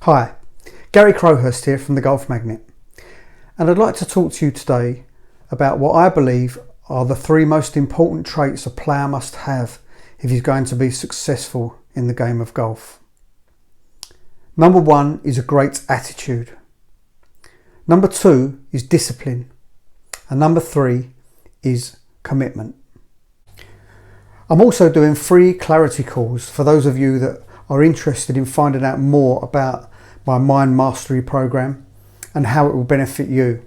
Hi, Gary Crowhurst here from The Golf Magnet, and I'd like to talk to you today about what I believe are the three most important traits a player must have if he's going to be successful in the game of golf. Number one is a great attitude. Number two is discipline. And number three is commitment. I'm also doing free clarity calls for those of you that are interested in finding out more about my mind mastery program and how it will benefit you.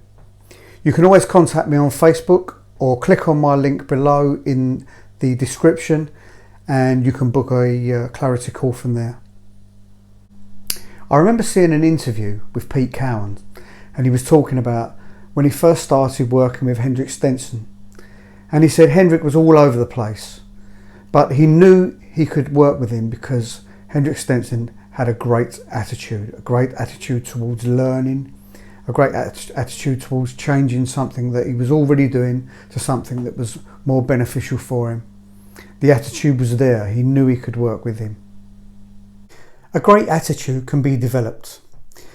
You can always contact me on Facebook or click on my link below in the description and you can book a clarity call from there. I remember seeing an interview with Pete Cowan, and he was talking about when he first started working with Henrik Stenson, and he said Henrik was all over the place, but he knew he could work with him because Henrik Stenson had a great attitude towards learning, a great attitude towards changing something that he was already doing to something that was more beneficial for him. The attitude was there, he knew he could work with him. A great attitude can be developed.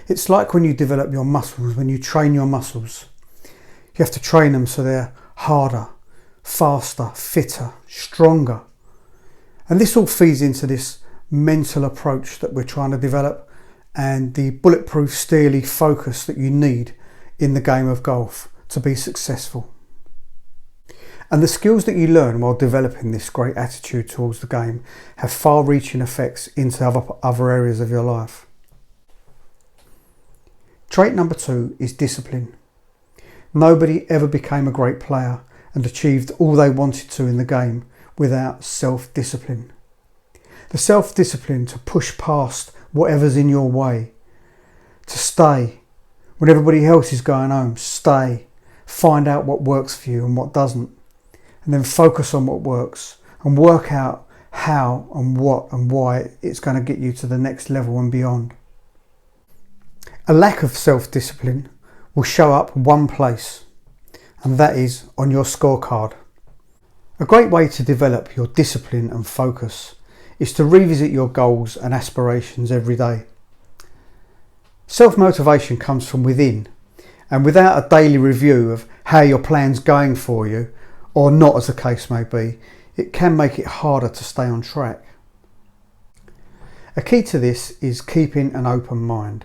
It's like when you develop your muscles, when you train your muscles. You have to train them so they're harder, faster, fitter, stronger. And this all feeds into this mental approach that we're trying to develop and the Bulletproof Steely Focus that you need in the game of golf to be successful. And the skills that you learn while developing this great attitude towards the game have far-reaching effects into other areas of your life. Trait number two is discipline. Nobody ever became a great player and achieved all they wanted to in the game without self-discipline. The self-discipline to push past whatever's in your way, to stay when everybody else is going home, stay, find out what works for you and what doesn't, and then focus on what works and work out how and what and why it's going to get you to the next level and beyond. A lack of self-discipline will show up one place, and that is on your scorecard. A great way to develop your discipline and focus is to revisit your goals and aspirations every day. Self-motivation comes from within, and without a daily review of how your plan's going for you, or not as the case may be, it can make it harder to stay on track. A key to this is keeping an open mind.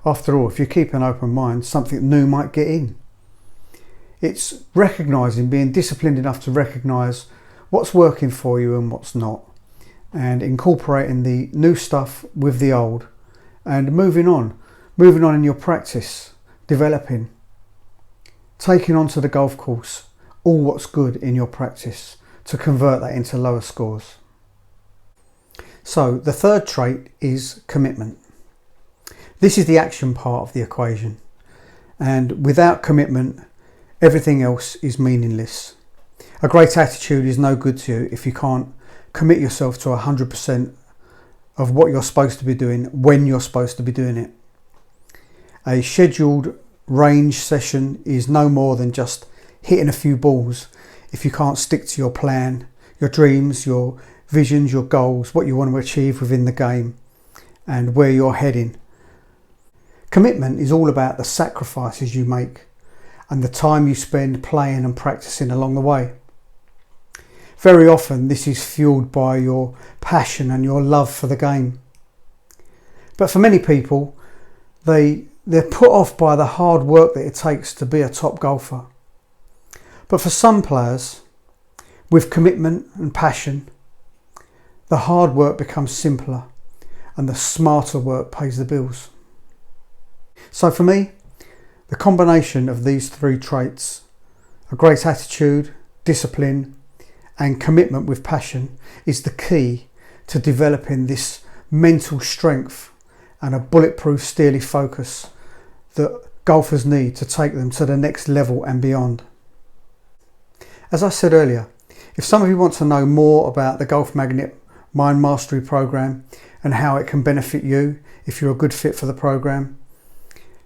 After all, if you keep an open mind, something new might get in. It's recognising, being disciplined enough to recognise what's working for you and what's not, and incorporating the new stuff with the old and moving on in your practice, developing, taking onto the golf course all what's good in your practice to convert that into lower scores. So the third trait is commitment. This is the action part of the equation, and without commitment everything else is meaningless. A great attitude is no good to you if you can't commit yourself to 100% of what you're supposed to be doing when you're supposed to be doing it. A scheduled range session is no more than just hitting a few balls if you can't stick to your plan, your dreams, your visions, your goals, what you want to achieve within the game and where you're heading. Commitment is all about the sacrifices you make and the time you spend playing and practicing along the way. Very often this is fueled by your passion and your love for the game. But for many people, they're put off by the hard work that it takes to be a top golfer. But for some players, with commitment and passion, the hard work becomes simpler and the smarter work pays the bills. So for me, the combination of these three traits, a great attitude, discipline, and commitment with passion, is the key to developing this mental strength and a bulletproof steely focus that golfers need to take them to the next level and beyond. As I said earlier, if some of you want to know more about the Golf Magnet Mind Mastery program and how it can benefit you if you're a good fit for the program,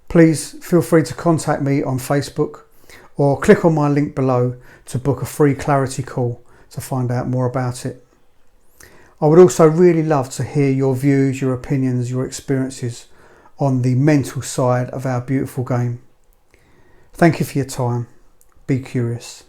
please feel free to contact me on Facebook or click on my link below to book a free clarity call to find out more about it. I would also really love to hear your views, your opinions, your experiences on the mental side of our beautiful game. Thank you for your time. Be curious.